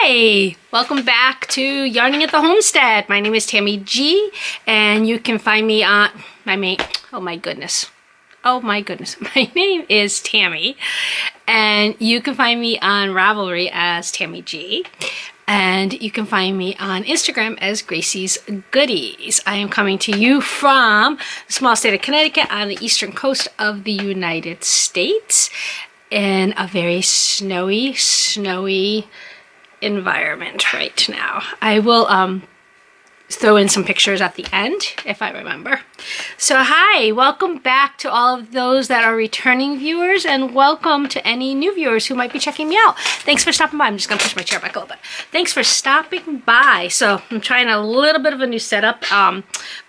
Hi, welcome back to Yarning at the Homestead. My name is TammyG, and you can find me on my name is Tammy, and you can find me on Ravelry as TammyG, and you can find me on Instagram as Gracie's Goodies. I am coming to you from the small state of Connecticut on the eastern coast of the United States in a very snowy environment right now. I will throw in some pictures at the end if I remember. So hi, welcome back to all of those that are returning viewers, and welcome to any new viewers who might be checking me out. Thanks for stopping by. I'm just gonna push my chair back a little bit. Thanks for stopping by. So I'm trying a little bit of a new setup.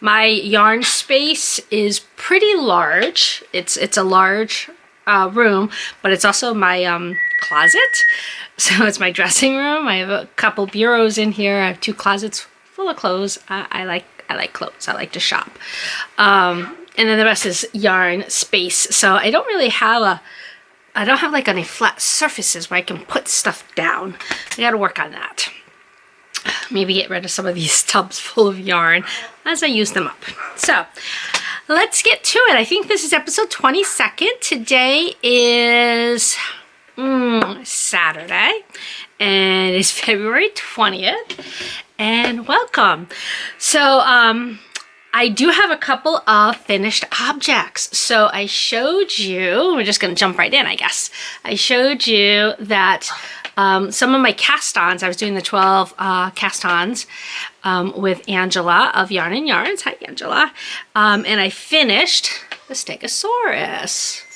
My yarn space is pretty large. It's a large room, but it's also my closet. So it's my dressing room. I have a couple bureaus in here. I have two closets full of clothes. I like clothes. I like to shop. And then the rest is yarn space. So I don't really have I don't have like any flat surfaces where I can put stuff down. I gotta work on that. Maybe get rid of some of these tubs full of yarn as I use them up. So let's get to it. I think this is episode 22nd. Today is Saturday, and it's February 20th, and welcome. So I do have a couple of finished objects. So I showed you, we're just going to jump right in, I guess. I showed you that some of my cast-ons, I was doing the 12 cast-ons with Angela of Yarn and Yarns. Hi, Angela. And I finished the Stegosaurus.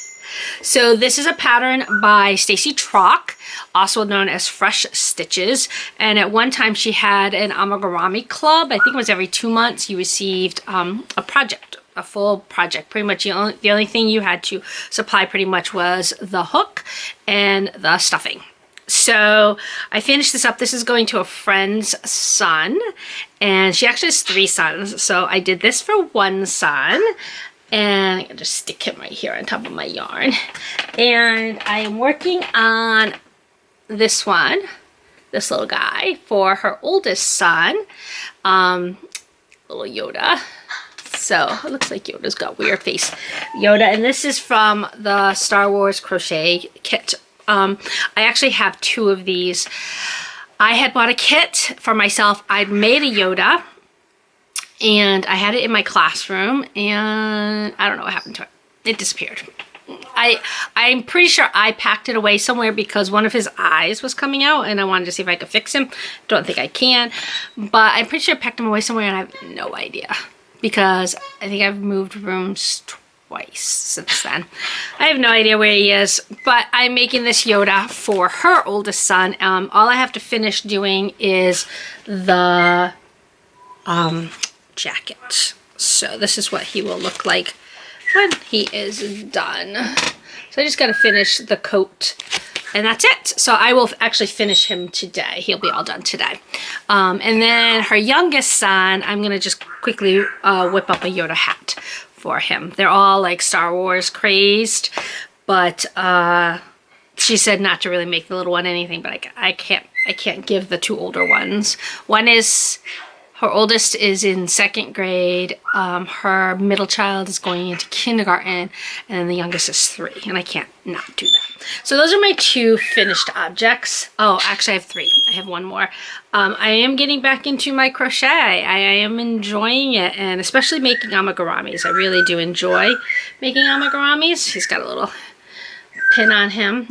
So this is a pattern by Stacy Trock, also known as Fresh Stitches. And at one time she had an amigurumi club. I think it was every 2 months you received a project, a full project. Pretty much the only thing you had to supply pretty much was the hook and the stuffing. So I finished this up. This is going to a friend's son, and she actually has 3 sons. So I did this for one son. And I can just stick him right here on top of my yarn. And I am working on this one, this little guy, for her oldest son, little Yoda. So it looks like Yoda's got weird face. Yoda, and this is from the Star Wars crochet kit. I actually have 2 of these. I had bought a kit for myself. I'd made a Yoda, and I had it in my classroom, and I don't know what happened to it. It disappeared. I'm pretty sure I packed it away somewhere because one of his eyes was coming out, and I wanted to see if I could fix him. Don't think I can, but I'm pretty sure I packed him away somewhere, and I have no idea because I think I've moved rooms twice since then. I have no idea where he is, but I'm making this Yoda for her oldest son. All I have to finish doing is the jacket. So this is what he will look like when he is done. So I just got to finish the coat, and that's it. So I will actually finish him today. He'll be all done today. And then her youngest son, I'm going to just quickly whip up a Yoda hat for him. They're all like Star Wars crazed, but she said not to really make the little one anything, but I can't give the 2 older ones. Her oldest is in 2nd grade, her middle child is going into kindergarten, and then the youngest is 3, and I can't not do that. So those are my 2 finished objects. Oh, actually I have 3. I have one more. I am getting back into my crochet. I am enjoying it, and especially making amigurumis. I really do enjoy making amigurumis. He's got a little pin on him.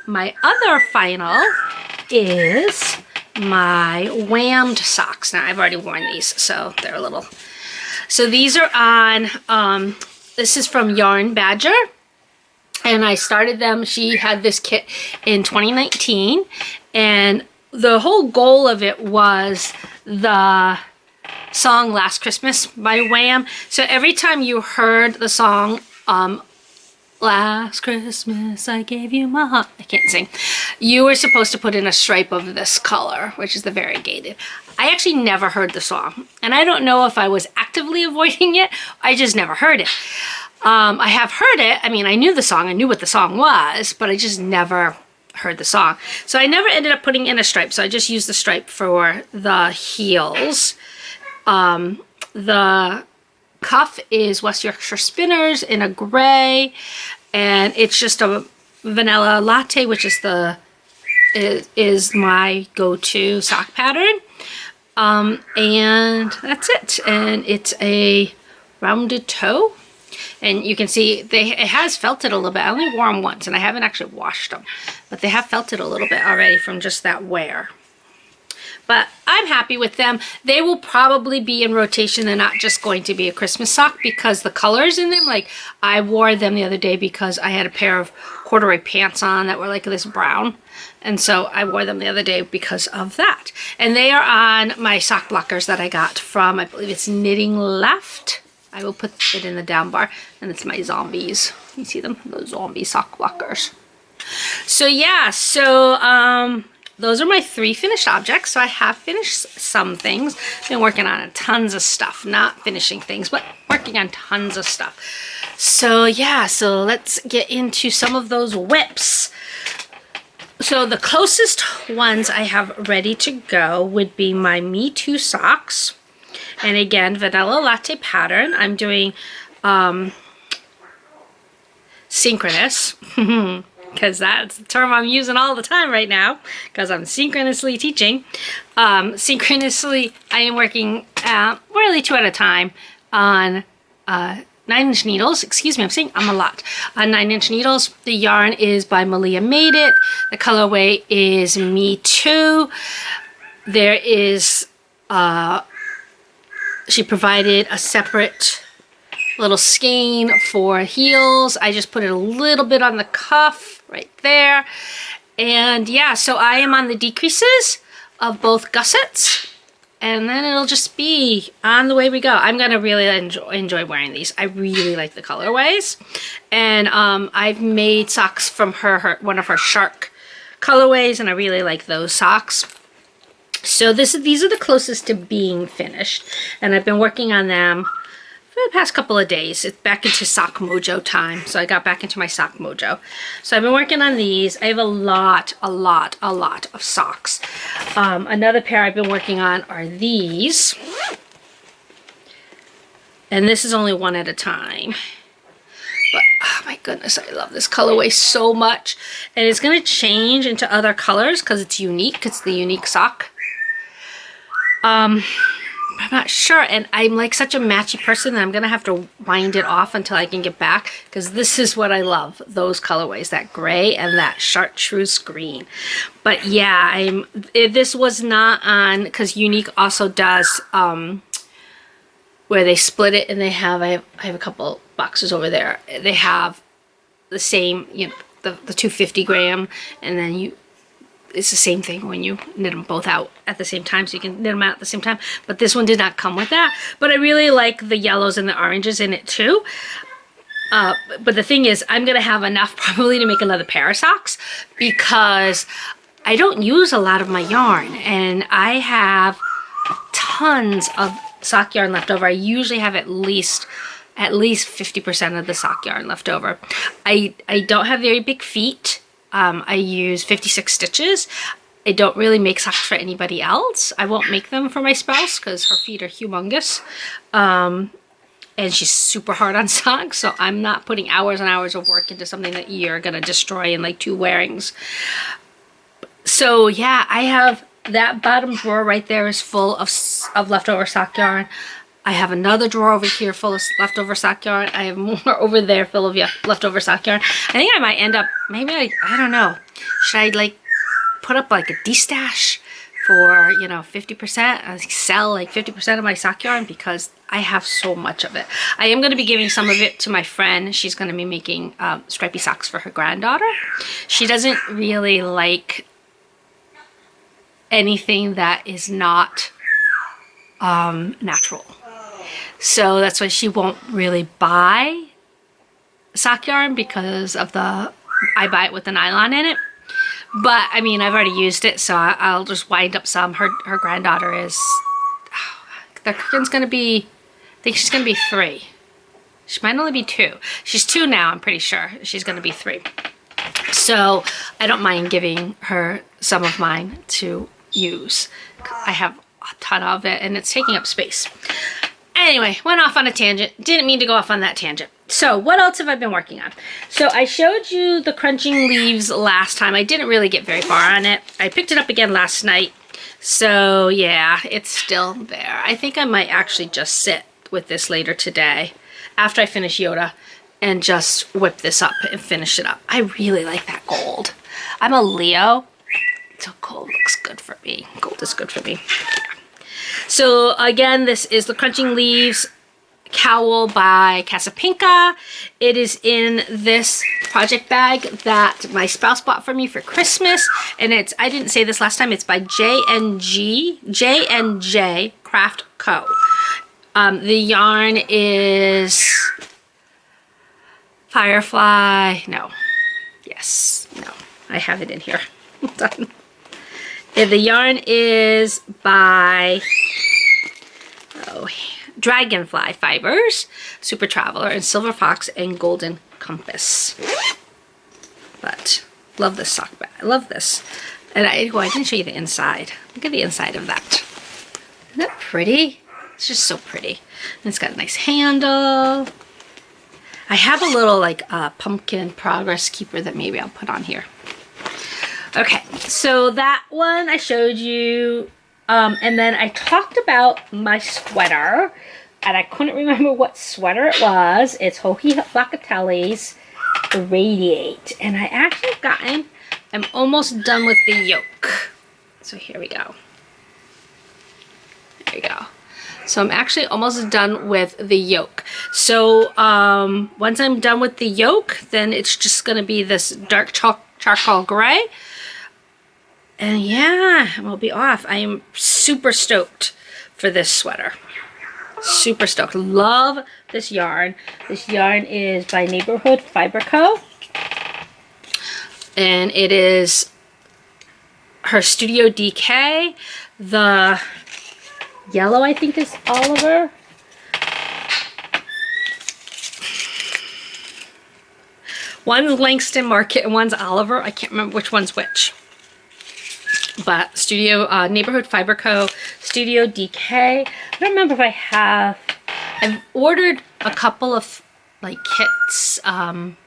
My other final is my Whammed Socks. Now I've already worn these, so they're a little. So these are on, this is from Yarn Badger, and I started them. She had this kit in 2019, and the whole goal of it was the song Last Christmas by Wham. So every time you heard the song, Last Christmas I gave you my heart, I can't sing, you were supposed to put in a stripe of this color, which is the variegated. I actually never heard the song, and I don't know if I was actively avoiding it. I just never heard it. I have heard it. I mean, I knew the song. I knew what the song was, but I just never heard the song. So I never ended up putting in a stripe, so I just used the stripe for the heels. The cuff is West Yorkshire Spinners in a gray, and it's just a vanilla latte, which is my go-to sock pattern. And that's it. And it's a rounded toe. And you can see it has felted a little bit. I only wore them once and I haven't actually washed them, but they have felted a little bit already from just that wear. But I'm happy with them. They will probably be in rotation. They're not just going to be a Christmas sock because the colors in them, like I wore them the other day because I had a pair of corduroy pants on that were like this brown. And so I wore them the other day because of that. And they are on my sock blockers that I got from, I believe it's KnittingLeft. I will put it in the down bar. And it's my zombies. You see them? Those zombie sock blockers. So yeah, those are my 3 finished objects. So I have finished some things. Been working on tons of stuff. Not finishing things, but working on tons of stuff. So yeah, so let's get into some of those whips. So the closest ones I have ready to go would be my Me Too socks. And again, vanilla latte pattern. I'm doing synchronous. Because that's the term I'm using all the time right now, because I'm synchronously teaching. Synchronously, I am working really 2 at a time on 9-inch needles. Excuse me, I'm saying I'm a lot. On 9-inch needles. The yarn is by Malia Made It. The colorway is Me Too. There is, she provided a separate little skein for heels. I just put it a little bit on the cuff right there. And yeah, so I am on the decreases of both gussets, and then it'll just be on the way we go. I'm gonna really enjoy wearing these. I really like the colorways. And I've made socks from one of her shark colorways, and I really like those socks. So these are the closest to being finished, and I've been working on them for the past couple of days. It's back into sock mojo time. So I got back into my sock mojo. So I've been working on these. I have a lot of socks. Another pair I've been working on are these. And this is only 1 at a time. But oh my goodness, I love this colorway so much. And it's gonna change into other colors because it's unique. It's the unique sock. I'm not sure, and I'm like such a matchy person that I'm gonna have to wind it off until I can get back, because this is what I love, those colorways, that gray and that chartreuse green. But yeah, this was not on, because Unique also does where they split it, and they have, I have a couple boxes over there, they have the same, you know, the 250 gram, and then it's the same thing when you knit them both out at the same time, so you can knit them out at the same time. But this one did not come with that. But I really like the yellows and the oranges in it too. But the thing is, I'm gonna have enough probably to make another pair of socks, because I don't use a lot of my yarn, and I have tons of sock yarn left over. I usually have at least 50% of the sock yarn left over. I don't have very big feet. I use 56 stitches. I don't really make socks for anybody else. I won't make them for my spouse because her feet are humongous. And she's super hard on socks, so I'm not putting hours and hours of work into something that you're gonna destroy in like 2 wearings. So yeah, I have that bottom drawer right there is full of leftover sock yarn. I have another drawer over here full of leftover sock yarn. I have more over there full of leftover sock yarn. I think I might end up, maybe I don't know. Should I like put up like a de-stash for, you know, 50%? I sell like 50% of my sock yarn because I have so much of it. I am going to be giving some of it to my friend. She's going to be making stripy socks for her granddaughter. She doesn't really like anything that is not natural. So that's why she won't really buy sock yarn, because of I buy it with the nylon in it. But I mean, I've already used it, so I'll just wind up some. Her granddaughter is, the Kirkin's gonna be, I think she's gonna be 3. She might only be 2. She's 2 now, I'm pretty sure. She's gonna be 3. So I don't mind giving her some of mine to use. I have a ton of it and it's taking up space. Anyway, went off on a tangent. Didn't mean to go off on that tangent. So what else have I been working on? So I showed you the crunching leaves last time. I didn't really get very far on it. I picked it up again last night. So yeah, it's still there. I think I might actually just sit with this later today after I finish Yoda and just whip this up and finish it up. I really like that gold. I'm a Leo, so gold looks good for me. Gold is good for me. So again, this is the Crunching Leaves cowl by Casapinka. It is in this project bag that my spouse bought for me for Christmas. And it's, I didn't say this last time, it's by J&J Craft Co. The yarn is Firefly, no, yes, no, I have it in here. Done. The yarn is by Dragonfly Fibers, Super Traveler, and Silver Fox, and Golden Compass. But love this sock bag. I love this. And I didn't show you the inside. Look at the inside of that. Isn't that pretty? It's just so pretty. And it's got a nice handle. I have a little like pumpkin progress keeper that maybe I'll put on here. Okay, so that one I showed you. And then I talked about my sweater, and I couldn't remember what sweater it was. It's Hohi Locatelli's Radiate, and I actually I'm almost done with the yoke. So here we go. There we go. So I'm actually almost done with the yoke. So once I'm done with the yoke, then it's just gonna be this dark charcoal gray. And yeah, we'll be off. I am super stoked for this sweater. Super stoked. Love this yarn. This yarn is by Neighborhood Fiber Co. And it is her Studio DK. The yellow, I think, is Oliver. One's Langston Market and one's Oliver. I can't remember which one's which. But Studio Neighborhood Fiber Co. Studio DK. I don't remember if I've ordered a couple of like kits,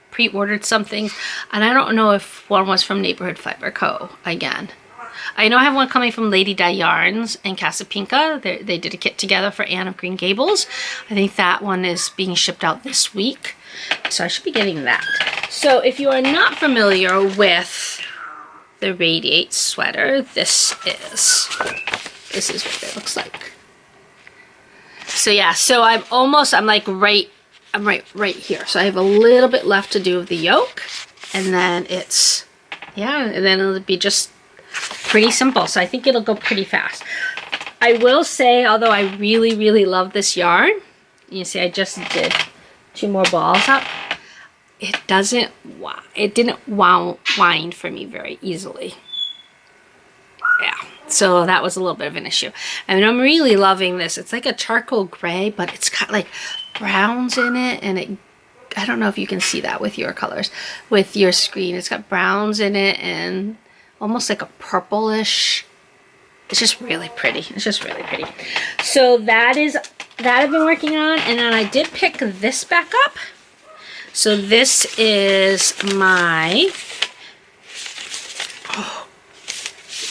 pre-ordered some things, and I don't know if one was from Neighborhood Fiber Co. again. I know I have one coming from Lady Di Yarns and Casapinka. They did a kit together for Anne of Green Gables. I think that one is being shipped out this week, so I should be getting that. So if you are not familiar with the Radiate sweater, this is what it looks like. So yeah, so I'm right here. So I have a little bit left to do with the yoke, and then and then it'll be just pretty simple. So I think it'll go pretty fast. I will say, although I really, really love this yarn, you see I just did 2 more balls up. It didn't wind for me very easily. Yeah, so that was a little bit of an issue. I mean, I'm really loving this. It's like a charcoal gray, but it's got like browns in it, and I don't know if you can see that with your colors, with your screen. It's got browns in it and almost like a purplish. It's just really pretty. It's just really pretty. So that I've been working on, and then I did pick this back up. So this is my,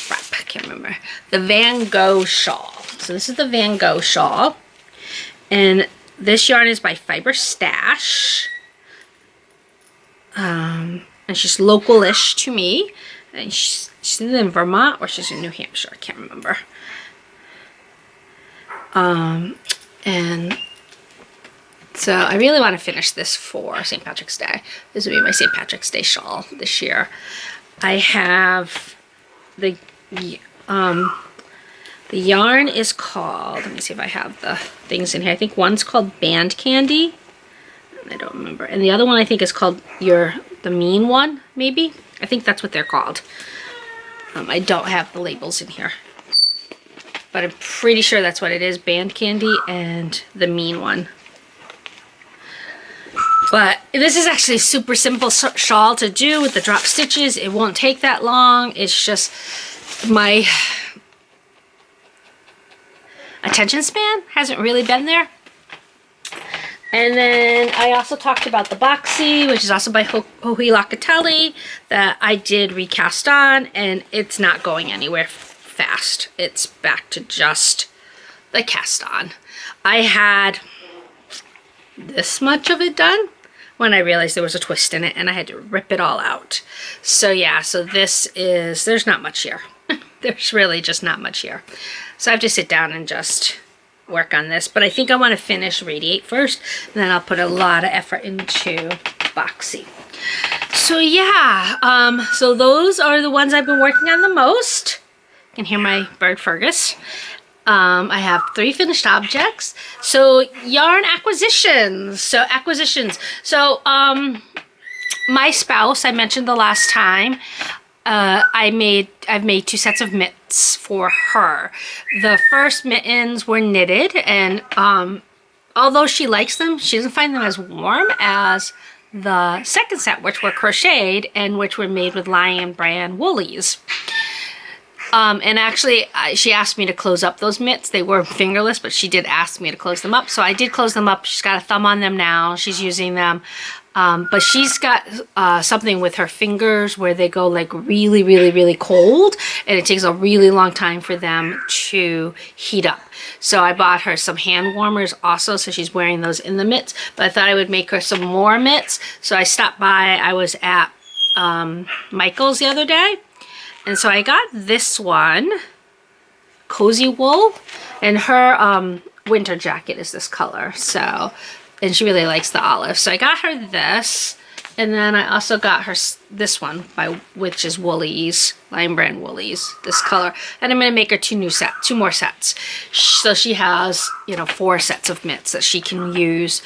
crap, I can't remember, the Van Gogh Shawl. So this is the Van Gogh Shawl, and this yarn is by Fiber Stash, and she's local-ish to me, and she's in Vermont, or she's in New Hampshire, I can't remember, and so I really want to finish this for St. Patrick's Day. This will be my St. Patrick's Day shawl this year. I have the yarn is called, let me see if I have the things in here. I think one's called Band Candy. I don't remember. And the other one I think is called the Mean One, maybe. I think that's what they're called. I don't have the labels in here, but I'm pretty sure that's what it is. Band Candy and the Mean One. But this is actually a super simple shawl to do with the drop stitches. It won't take that long. It's just my attention span hasn't really been there. And then I also talked about the boxy, which is also by Joji Locatelli, that I did recast on, and it's not going anywhere fast. It's back to just the cast on. I had this much of it done when I realized there was a twist in it, and I had to rip it all out. So yeah, so this is, there's not much here. There's really just not much here. So I have to sit down and just work on this, but I think I want to finish Radiate first, and then I'll put a lot of effort into boxy. So yeah, so those are the ones I've been working on the most. You can hear my bird Fergus. I have 3 finished objects. So yarn acquisitions. So my spouse, I mentioned the last time, I've made 2 sets of mitts for her. The first mittens were knitted, and although she likes them, she doesn't find them as warm as the second set, which were crocheted and which were made with Lion brand woolies. And actually, she asked me to close up those mitts. They were fingerless, but she did ask me to close them up. So I did close them up. She's got a thumb on them now. She's using them. But she's got something with her fingers where they go like really, really, really cold. And it takes a really long time for them to heat up. So I bought her some hand warmers also. So she's wearing those in the mitts. But I thought I would make her some more mitts. So I stopped by. I was at Michael's the other day. And so I got this one, Cozy Wool, and her winter jacket is this color. So, and she really likes the olive. So I got her this, and then I also got her this one, which is Woolies, Lion brand Woolies, this color. And I'm going to make her 2 more sets. So she has, you know, 4 sets of mitts that she can use.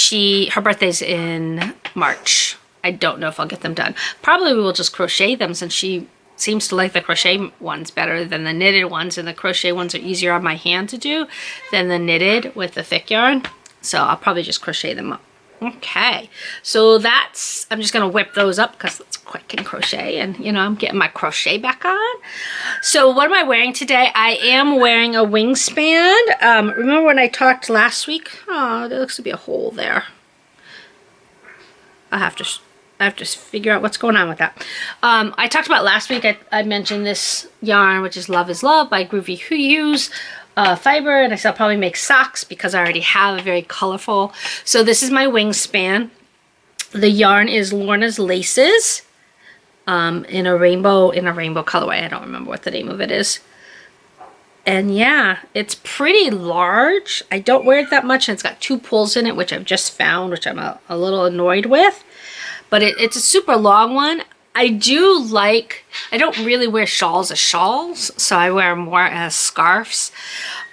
Her birthday's in March. I don't know if I'll get them done. Probably we will just crochet them, since she seems to like the crochet ones better than the knitted ones, and the crochet ones are easier on my hand to do than the knitted with the thick yarn. So I'll probably just crochet them up. Okay, so I'm just gonna whip those up because it's quick and crochet, and you know, I'm getting my crochet back on. So what am I wearing today? I am wearing a wingspan. Remember when I talked last week? Oh, there looks to be a hole there. I have to figure out what's going on with that. I talked about last week, I mentioned this yarn, which is Love is Love by Groovy Hues fiber, and I said I'll probably make socks because I already have a very colorful. So this is my wingspan. The yarn is Lorna's Laces in a rainbow colorway. I don't remember what the name of it is. And yeah, it's pretty large. I don't wear it that much, and it's got 2 pulls in it, which I've just found, which I'm a little annoyed with. But it's a super long one. I don't really wear shawls as shawls, so I wear more as scarves.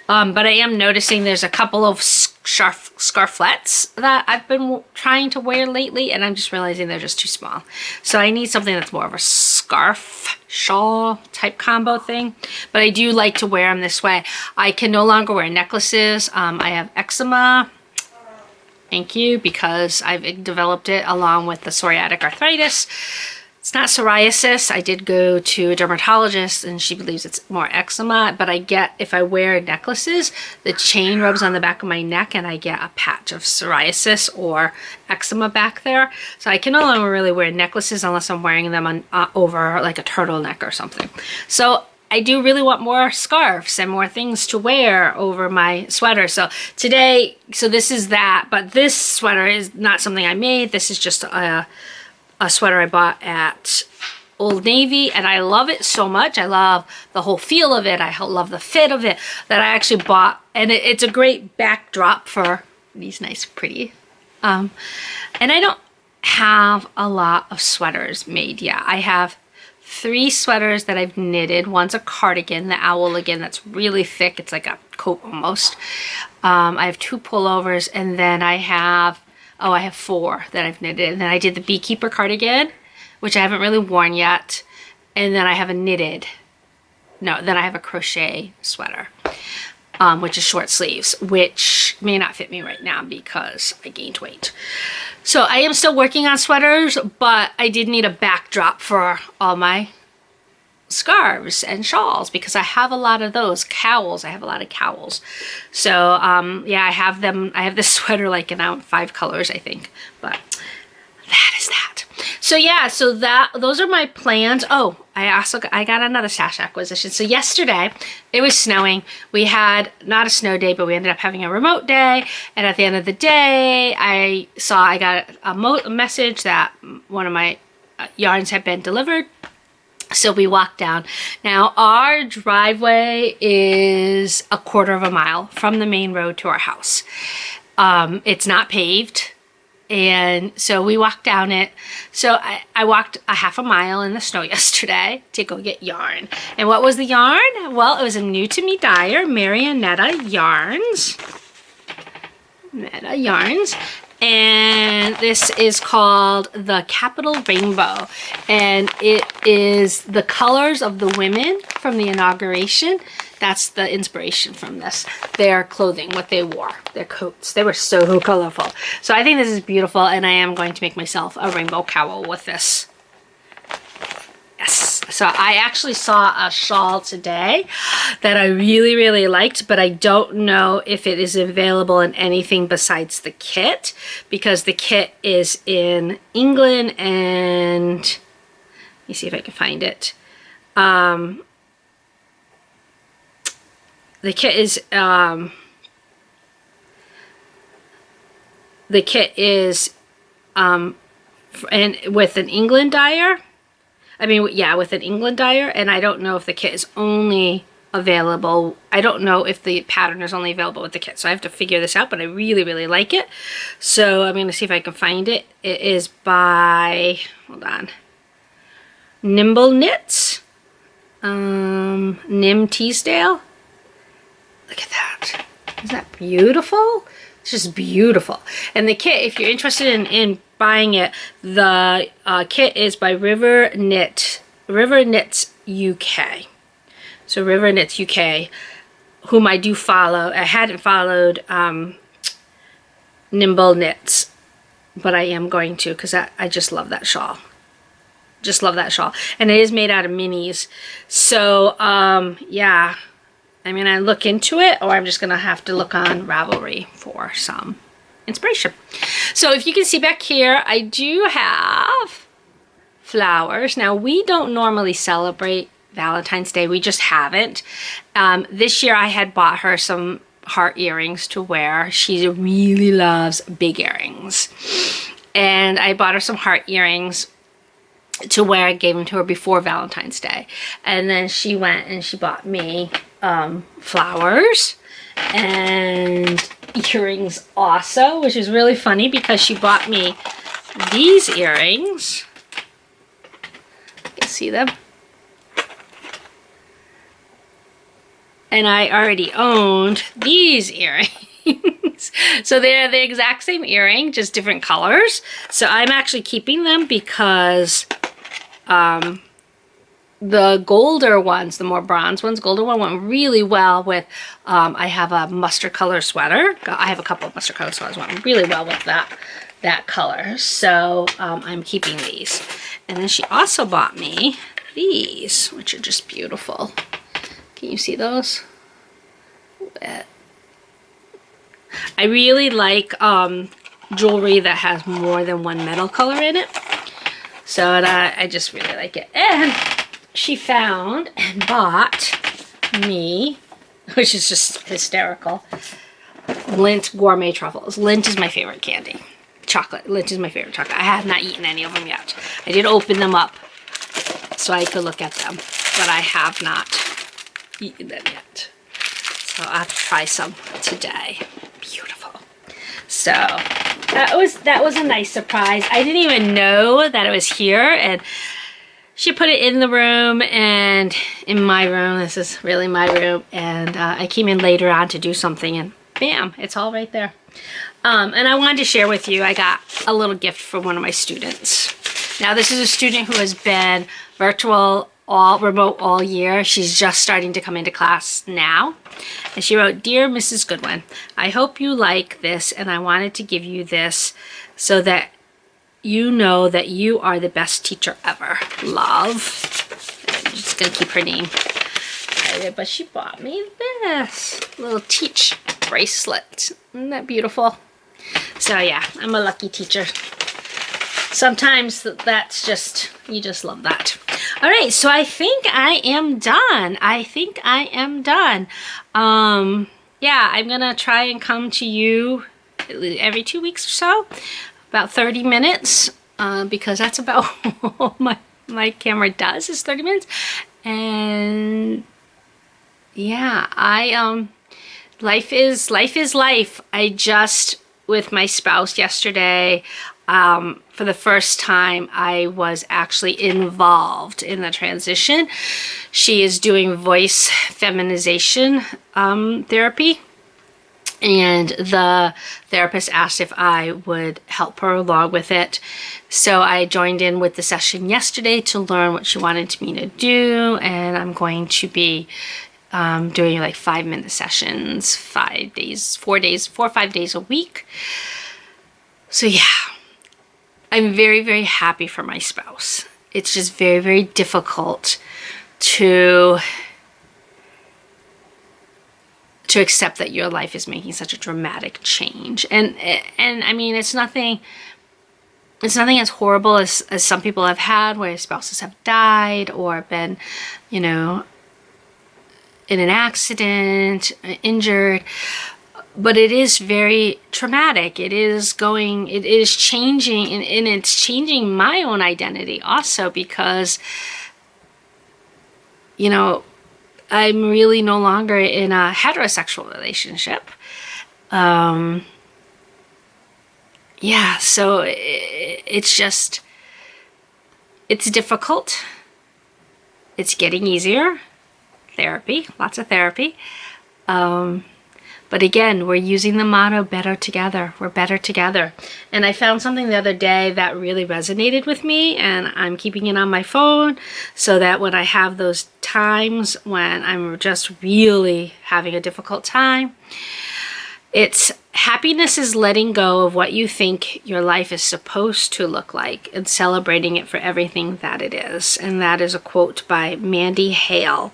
But I am noticing there's a couple of scarflets that I've been trying to wear lately, and I'm just realizing they're just too small. So I need something that's more of a scarf shawl type combo thing. But I do like to wear them this way. I can no longer wear necklaces. I have eczema. Thank you, because I've developed it along with the psoriatic arthritis. It's not psoriasis. I did go to a dermatologist, and she believes it's more eczema, but if I wear necklaces, the chain rubs on the back of my neck and I get a patch of psoriasis or eczema back there. So I can no longer really wear necklaces unless I'm wearing them over like a turtleneck or something. So I do really want more scarves and more things to wear over my sweater. So today, this is that, but this sweater is not something I made. This is just a sweater I bought at Old Navy, and I love it so much. I love the whole feel of it. I love the fit of it, that I actually bought, and it's a great backdrop for these nice, pretty. And I don't have a lot of sweaters made yet. I have 3 sweaters that I've knitted. One's a cardigan, the owl again, that's really thick. It's like a coat almost. I have 2 pullovers, and then I have 4 that I've knitted. And then I did the beekeeper cardigan, which I haven't really worn yet. And then I have then I have a crochet sweater. which is short sleeves, which may not fit me right now because I gained weight. So I am still working on sweaters, but I did need a backdrop for all my scarves and shawls because I have a lot of those. Cowls, I have a lot of cowls. So yeah, I have them. I have this sweater like in 5 colors, I think, but that is that. So yeah, so those are my plans. Oh, I got another stash acquisition. So yesterday it was snowing. We had not a snow day, but we ended up having a remote day. And at the end of the day, I got a message that one of my yarns had been delivered. So we walked down. Now our driveway is a 1/4 mile from the main road to our house. It's not paved. And so we walked down it. So I walked a 1/2 mile in the snow yesterday to go get yarn. And what was the yarn? Well, it was a new to me dyer, Marionetta Yarns. Netta Yarns. And this is called the Capital Rainbow. And it is the colors of the women from the inauguration. That's the inspiration from this. Their clothing, what they wore, their coats. They were so colorful. So I think this is beautiful, and I am going to make myself a rainbow cowl with this. Yes. So I actually saw a shawl today that I really, really liked, but I don't know if it is available in anything besides the kit, because the kit is in England, and let me see if I can find it. The kit is and with an England dyer. I mean, yeah, with an England dyer, and I don't know if the kit is only available. I don't know if the pattern is only available with the kit, so I have to figure this out, but I really, really like it. So I'm going to see if I can find it. It is by, hold on, Nimble Knits, Nim Teasdale. Look at that. Isn't that beautiful? It's just beautiful. And the kit, if you're interested in buying it, the kit is by River Knits UK. So River Knits UK, whom I do follow. I hadn't followed Nimble Knits, but I am going to, because I just love that shawl. Just love that shawl. And it is made out of minis. So yeah, I'm gonna look into it, or I'm just gonna have to look on Ravelry for some inspiration. So if you can see back here, I do have flowers. Now, we don't normally celebrate Valentine's Day. We just haven't. This year I had bought her some heart earrings to wear. She really loves big earrings. And I bought her some heart earrings to wear. I gave them to her before Valentine's Day. And then she went and she bought me flowers and earrings also, which is really funny because she bought me these earrings. You can see them. And I already owned these earrings. So they're the exact same earring, just different colors. So I'm actually keeping them because the golder ones, the more bronze ones, golder one went really well with, I have a mustard color sweater. I have a couple of mustard color sweaters went really well with that color. So I'm keeping these. And then she also bought me these, which are just beautiful. Can you see those? I really like jewelry that has more than one metal color in it. So I just really like it. And she found and bought me, which is just hysterical, Lint Gourmet Truffles. Lint is my favorite candy. Chocolate. Lint is my favorite chocolate. I have not eaten any of them yet. I did open them up so I could look at them, but I have not eaten them yet. So I'll have to try some today. Beautiful. So that was a nice surprise. I didn't even know that it was here, and she put it in the room and in my room. This is really my room. And I came in later on to do something, and bam, it's all right there. And I wanted to share with you, I got a little gift from one of my students. Now, this is a student who has been virtual all remote all year. She's just starting to come into class now. And she wrote, "Dear Mrs. Goodwin, I hope you like this, and I wanted to give you this so that you know that you are the best teacher ever. Love." I'm just gonna keep her name private, but she bought me this little teach bracelet. Isn't that beautiful? So yeah, I'm a lucky teacher. Sometimes that's just, you just love that. All right, so I think I am done. Yeah, I'm gonna try and come to you every 2 weeks or so, about 30 minutes, because that's about what my camera does, is 30 minutes. And yeah, life is life. I just, with my spouse yesterday, for the first time, I was actually involved in the transition. She is doing voice feminization therapy, and the therapist asked if I would help her along with it. So I joined in with the session yesterday to learn what she wanted me to do, and I'm going to be doing like 5-minute sessions, 4 or 5 days a week. So yeah, I'm very, very happy for my spouse. It's just very, very difficult to accept that your life is making such a dramatic change. And I mean, it's nothing as horrible as some people have had, where spouses have died or been, you know, in an accident, injured. But it is very traumatic. It is changing, and it's changing my own identity also, because, you know, I'm really no longer in a heterosexual relationship. Yeah, so it's difficult. It's getting easier. Therapy, lots of therapy. But again, we're using the motto, better together. We're better together. And I found something the other day that really resonated with me, and I'm keeping it on my phone so that when I have those times when I'm just really having a difficult time, it's happiness is letting go of what you think your life is supposed to look like and celebrating it for everything that it is. And that is a quote by Mandy Hale.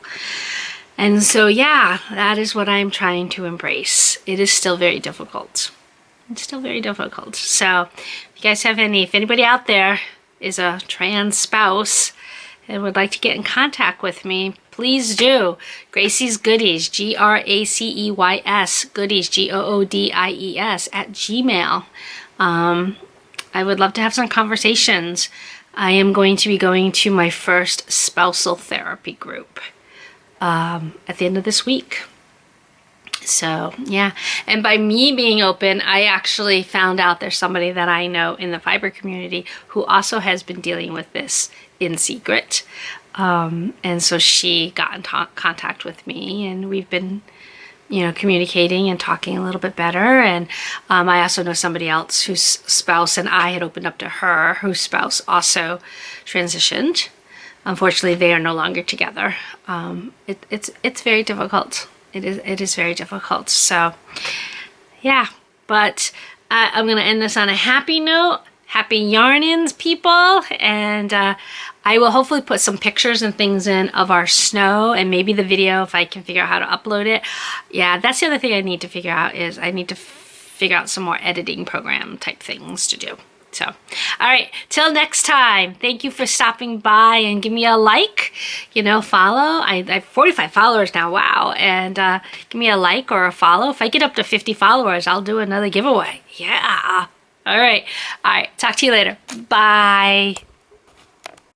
And so, yeah, that is what I'm trying to embrace. It is still very difficult. It's still very difficult. So if you guys have if anybody out there is a trans spouse and would like to get in contact with me, please do. Gracie's Goodies, GRACEYS, Goodies, GOODIES, @gmail. I would love to have some conversations. I am going to be going to my first spousal therapy group at the end of this week. So yeah, and by me being open, I actually found out there's somebody that I know in the fiber community who also has been dealing with this in secret. And so she got in contact with me, and we've been, you know, communicating and talking a little bit better. And I also know somebody else whose spouse and I had opened up to her, whose spouse also transitioned. Unfortunately, they are no longer together. It's very difficult. It is very difficult. So yeah, but I'm gonna end this on a happy note. Happy yarnings, people, and I will hopefully put some pictures and things in of our snow, and maybe the video if I can figure out how to upload it. Yeah, that's the other thing I need to figure out, is I need to figure out some more editing program type things to do. So, all right, till next time, thank you for stopping by, and give me a like, you know, follow. I have 45 followers now, wow, and give me a like or a follow. If I get up to 50 followers, I'll do another giveaway. Yeah. All right, talk to you later. Bye.